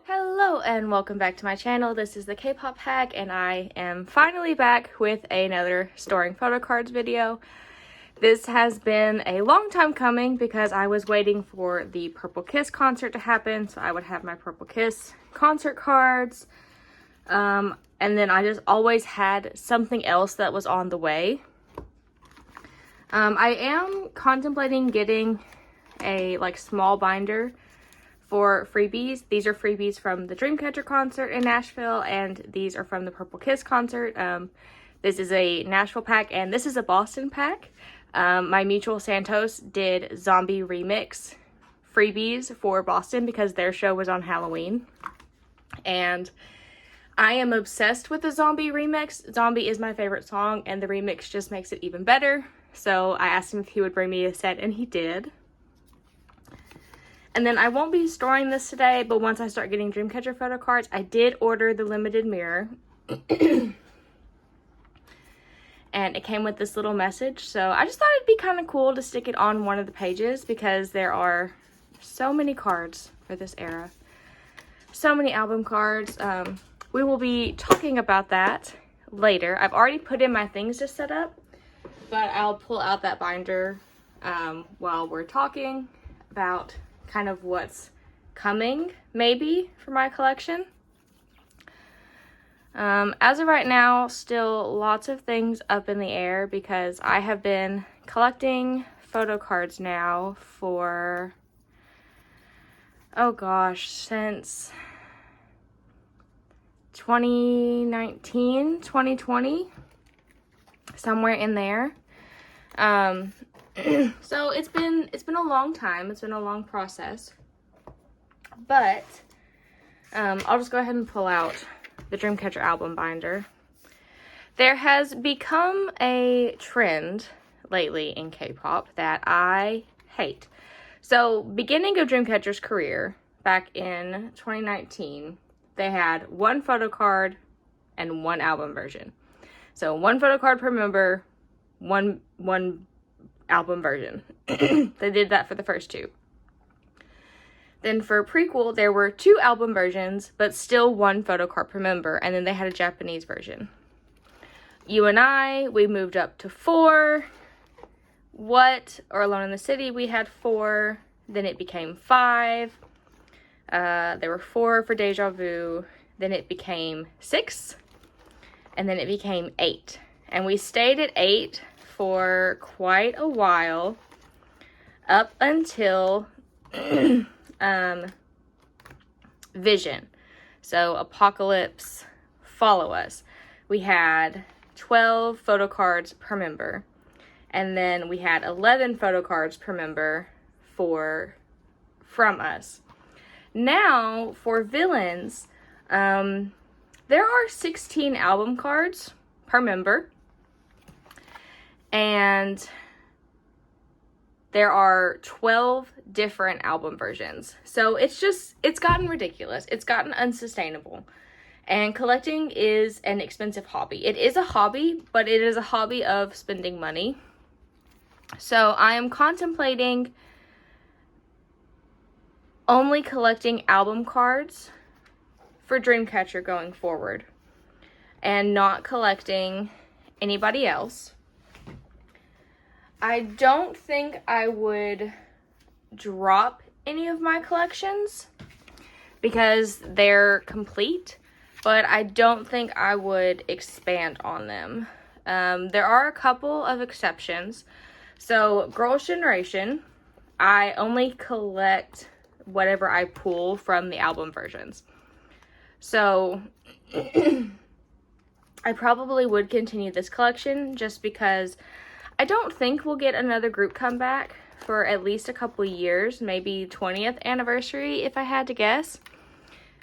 Hello and welcome back to my channel. This is the Kpop Hag and I am finally back with another storing photo cards video. This has been a long time coming because I was waiting for the Purple Kiss concert to happen so I would have my Purple Kiss concert cards. And then I just always had something else that was on the way. I am contemplating getting a small binder for Freebies. These are Freebies from the Dreamcatcher concert in Nashville, and these are from the Purple Kiss concert. This is a Nashville pack, and this is a Boston pack. My mutual Santos did Zombie Remix Freebies for Boston because their show was on Halloween. And I am obsessed with the Zombie remix. Zombie is my favorite song, and the remix just makes it even better. So I asked him if he would bring me a set, and he did. And then I won't be storing this today, but once I start getting Dreamcatcher photo cards, I did order the limited mirror. And it came with this little message. So I just thought it'd be kind of cool to stick it on one of the pages because there are so many cards for this era. So many album cards. We will be talking about that later. I've already put in my things to set up, but I'll pull out that binder while we're talking about kind of what's coming maybe for my collection. As of right now, still lots of things up in the air because I have been collecting photo cards now for, oh gosh, since 2019, 2020, somewhere in there. So it's been a long time. It's been a long process. But I'll just go ahead and pull out the Dreamcatcher album binder. There has become a trend lately in K-pop that I hate. So beginning of Dreamcatcher's career back in 2019, they had one photo card and one album version. So one photo card per member, one album version. They did that for the first two. Then for Prequel, there were two album versions, but still one photo card per member, and then they had a Japanese version. You and I, we moved up to 4. What, or Alone in the City, we had 4. Then it became 5. There were 4 for Deja Vu. Then it became 6. And then it became 8. And we stayed at 8 for quite a while, up until Vision. So Apocalypse, Follow Us. We had 12 photo cards per member, and then we had 11 photo cards per member from us. Now for Villains, there are 16 album cards per member, and there are 12 different album versions. So it's gotten ridiculous. It's gotten unsustainable. And collecting is an expensive hobby. It is a hobby, but it is a hobby of spending money. So I am contemplating only collecting album cards for Dreamcatcher going forward and not collecting anybody else. I don't think I would drop any of my collections because they're complete, but I don't think I would expand on them. There are a couple of exceptions. So Girls' Generation, I only collect whatever I pull from the album versions. So I probably would continue this collection just because I don't think we'll get another group comeback for at least a couple years, maybe 20th anniversary if I had to guess.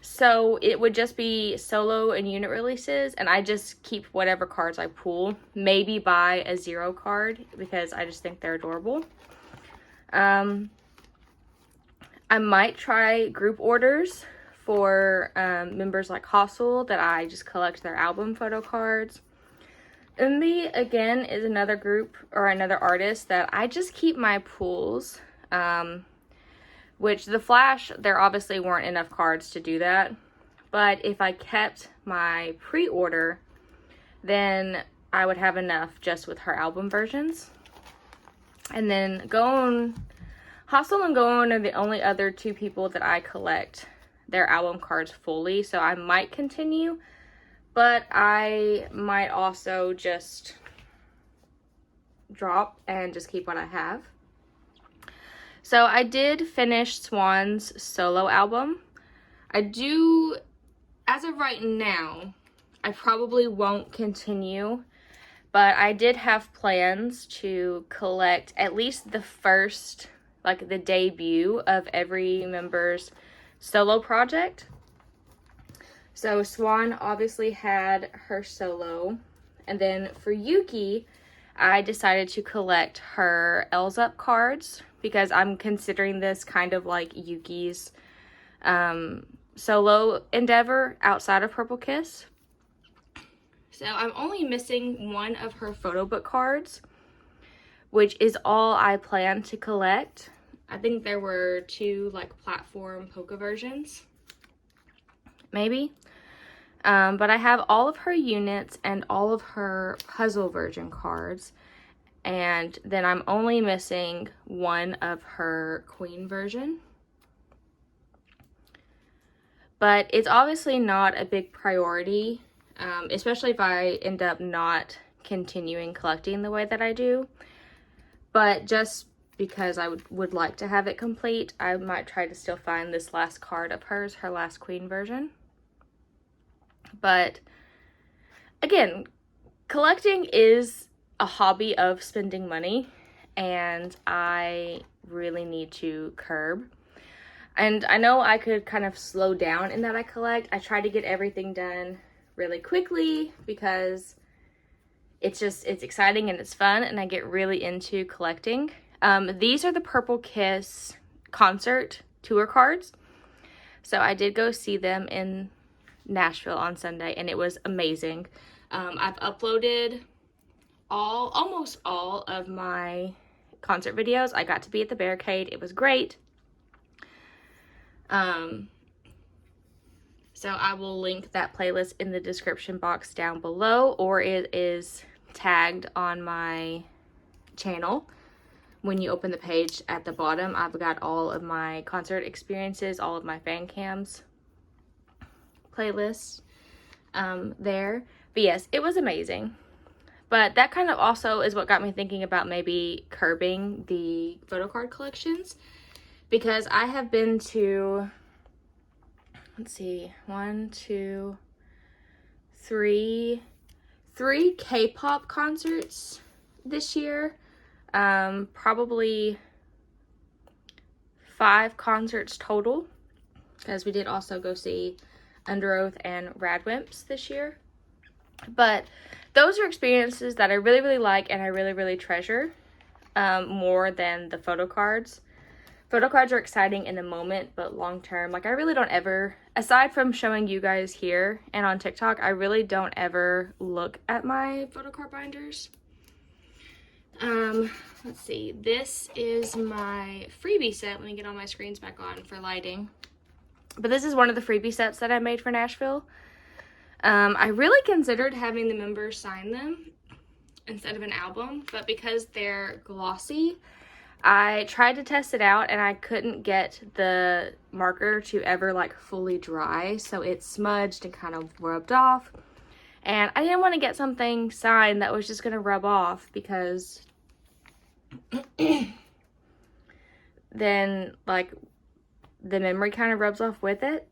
So it would just be solo and unit releases, and I just keep whatever cards I pull. Maybe buy a 0 card because I just think they're adorable. I might try group orders for members like Hostel that I just collect their album photo cards. Umbi, again, is another group or another artist that I just keep my pools. which the Flash, there obviously weren't enough cards to do that. But if I kept my pre-order, then I would have enough just with her album versions. And then Hostel and Gone are the only other two people that I collect their album cards fully. So I might continue, but I might also just drop and just keep what I have. So I did finish Swan's solo album. As of right now, I probably won't continue, but I did have plans to collect at least the first, like the debut of every member's solo project. So Swan obviously had her solo, and then for Yuki, I decided to collect her L's Up cards because I'm considering this kind of like Yuki's solo endeavor outside of Purple Kiss. So I'm only missing one of her photo book cards, which is all I plan to collect. I think there were 2 like platform polka versions, maybe. But I have all of her units and all of her puzzle version cards. And then I'm only missing one of her Queen version. But it's obviously not a big priority, especially if I end up not continuing collecting the way that I do. But just because I would like to have it complete, I might try to still find this last card of hers, her last Queen version. But again, collecting is a hobby of spending money, and I really need to curb. And I know I could kind of slow down in that I collect. I try to get everything done really quickly because it's exciting and it's fun, and I get really into collecting. These are the Purple Kiss concert tour cards. So I did go see them in Nashville on Sunday, and it was amazing. I've uploaded almost all of my concert videos. I got to be at the Barricade. It was great. So I will link that playlist in the description box down below, or it is tagged on my channel. When you open the page at the bottom, I've got all of my concert experiences, all of my fan cams playlists there. But yes, it was amazing. But that kind of also is what got me thinking about maybe curbing the photo card collections, because I have been to, let's see, 1, 2, 3 K-pop concerts this year. Probably 5 concerts total, because we did also go see Under Oath and Radwimps this year. But those are experiences that I really, really like and I really, really treasure more than the photo cards. Photo cards are exciting in the moment, but long term, like I really don't ever, aside from showing you guys here and on TikTok, I really don't ever look at my photo card binders. Let's see, this is my freebie set. Let me get all my screens back on for lighting. But this is one of the freebie sets that I made for Nashville. I really considered having the members sign them instead of an album, but because they're glossy, I tried to test it out and I couldn't get the marker to ever like fully dry, so it smudged and kind of rubbed off. And I didn't want to get something signed that was just going to rub off, because then like the memory kind of rubs off with it.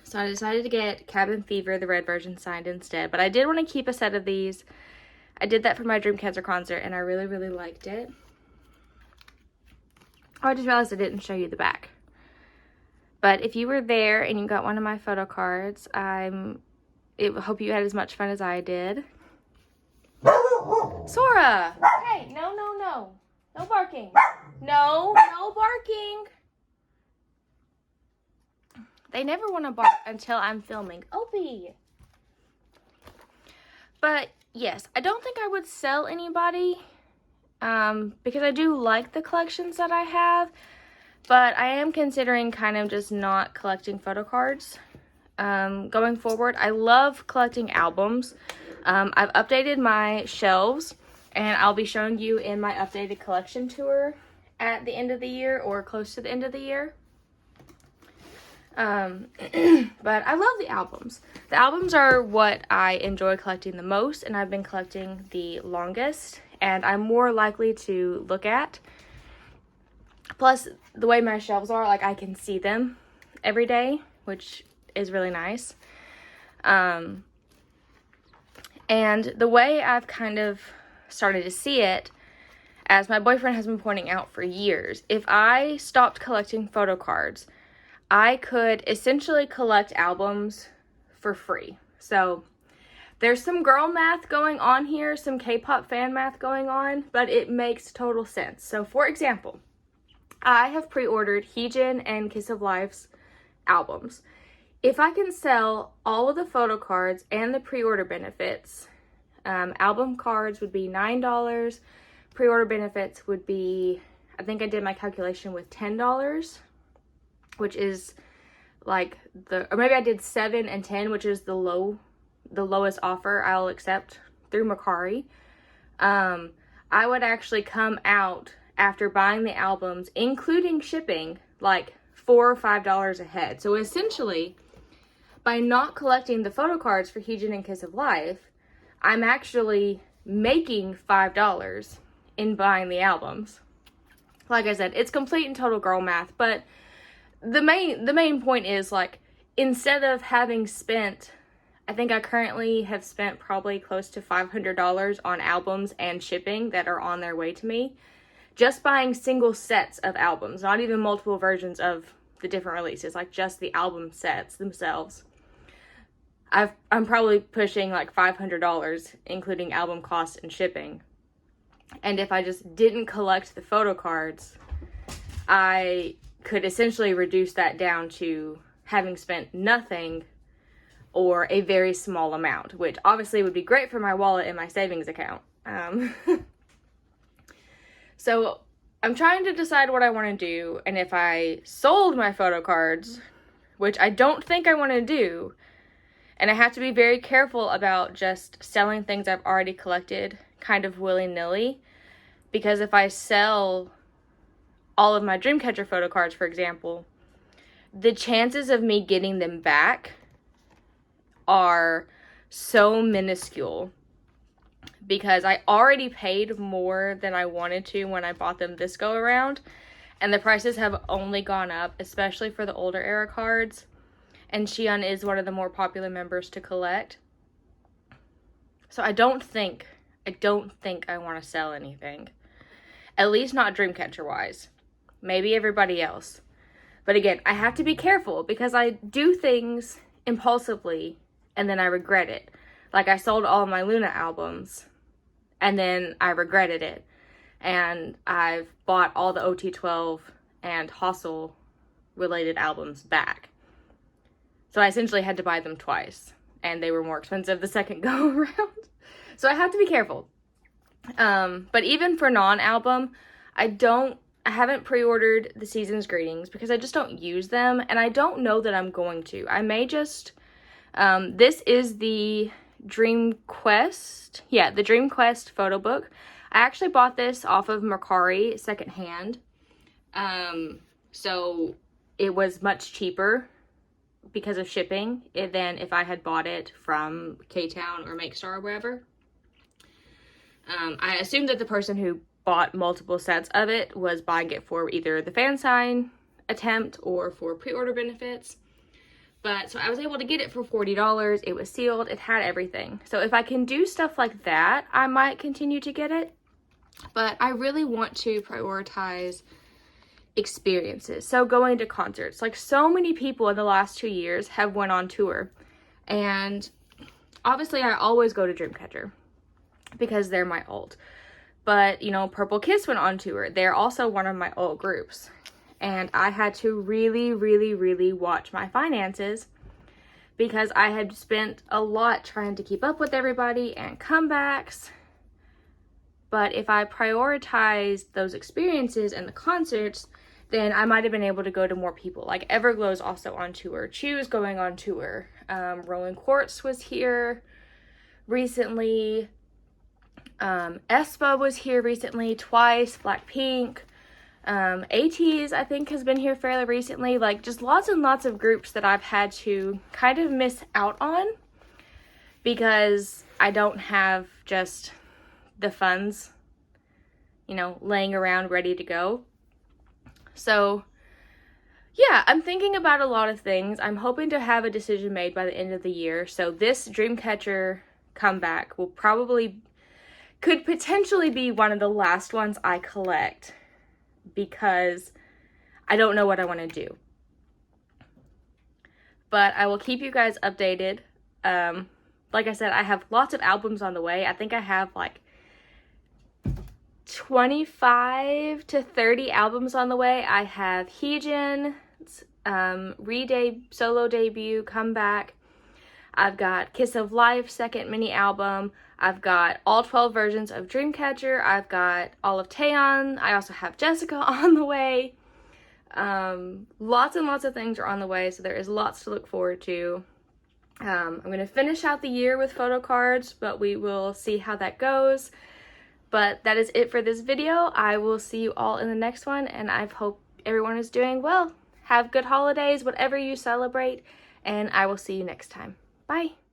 So I decided to get Cabin Fever, the red version, signed instead. But I did want to keep a set of these. I did that for my Dreamcatcher concert and I really, really liked it. Oh, I just realized I didn't show you the back. But if you were there and you got one of my photo cards, I hope you had as much fun as I did. Sora! Hey, no. No barking. No barking. They never want to bark until I'm filming. Opie! But yes, I don't think I would sell anybody because I do like the collections that I have. But I am considering kind of just not collecting photo cards going forward. I love collecting albums. I've updated my shelves, and I'll be showing you in my updated collection tour at the end of the year or close to the end of the year. But I love the albums. The albums are what I enjoy collecting the most, and I've been collecting the longest, and I'm more likely to look at. Plus, the way my shelves are, like, I can see them every day, which is really nice. And the way I've kind of started to see it, as my boyfriend has been pointing out for years, if I stopped collecting photo cards, I could essentially collect albums for free. So there's some girl math going on here, some K-pop fan math going on, but it makes total sense. So for example, I have pre-ordered Heejin and Kiss of Life's albums. If I can sell all of the photo cards and the pre-order benefits, album cards would be $9. Pre-order benefits would be, I think I did my calculation with $10, which is like or maybe I did 7 and 10, which is the lowest offer I'll accept through Mercari. I would actually come out after buying the albums, including shipping, like $4 or $5 a head. So essentially, by not collecting the photo cards for Heejin and Kiss of Life, I'm actually making $5 in buying the albums. Like I said, it's complete and total girl math, but the main point is, like, instead of having spent, I think I currently have spent probably close to $500 on albums and shipping that are on their way to me, just buying single sets of albums, not even multiple versions of the different releases, like just the album sets themselves. I'm probably pushing like $500, including album costs and shipping. And if I just didn't collect the photo cards, I could essentially reduce that down to having spent nothing or a very small amount, which obviously would be great for my wallet and my savings account. So I'm trying to decide what I want to do, and if I sold my photo cards, which I don't think I want to do, and I have to be very careful about just selling things I've already collected kind of willy-nilly, because if I sell all of my Dreamcatcher photo cards, for example, the chances of me getting them back are so minuscule, because I already paid more than I wanted to when I bought them this go around, and the prices have only gone up, especially for the older era cards, and Xi'an is one of the more popular members to collect. So I don't think I want to sell anything, at least not Dreamcatcher wise. Maybe everybody else. But again, I have to be careful because I do things impulsively and then I regret it. Like, I sold all of my Luna albums and then I regretted it. And I've bought all the OT12 and Hustle related albums back. So I essentially had to buy them twice, and they were more expensive the second go around. So I have to be careful. But even for non-album, I haven't pre-ordered the Season's Greetings because I just don't use them, and I don't know that I'm going to. I may just, this is the Dream Quest, the Dream Quest photo book. I actually bought this off of Mercari secondhand, so it was much cheaper because of shipping than if I had bought it from K-Town or Makestar or wherever. I assumed that the person who bought multiple sets of it was buying it for either the fan sign attempt or for pre-order benefits. But so I was able to get it for $40. It was sealed. It had everything. So if I can do stuff like that, I might continue to get it. But I really want to prioritize experiences. So going to concerts. Like, so many people in the last 2 years have went on tour. And obviously I always go to Dreamcatcher because they're my ult. But, you know, Purple Kiss went on tour. They're also one of my ult groups. And I had to really, really, really watch my finances because I had spent a lot trying to keep up with everybody and comebacks. But if I prioritize those experiences and the concerts, then I might have been able to go to more people. Like Everglow's also on tour. Chew's going on tour. Rolling Quartz was here recently. aespa was here recently twice. Blackpink. ATEEZ, I think, has been here fairly recently. Like, just lots and lots of groups that I've had to kind of miss out on because I don't have just the funds, you know, laying around ready to go. So, yeah, I'm thinking about a lot of things. I'm hoping to have a decision made by the end of the year. So this Dreamcatcher comeback will could potentially be one of the last ones I collect because I don't know what I want to do. But I will keep you guys updated. Like I said, I have lots of albums on the way. I think I have like 25 to 30 albums on the way. I have Heejin's solo debut, comeback. I've got Kiss of Life, second mini album. I've got all 12 versions of Dreamcatcher. I've got all of Taeyeon. I also have Jessica on the way. Lots and lots of things are on the way, so there is lots to look forward to. I'm going to finish out the year with Photocards, but we will see how that goes. But that is it for this video. I will see you all in the next one, and I hope everyone is doing well. Have good holidays, whatever you celebrate, and I will see you next time. Bye!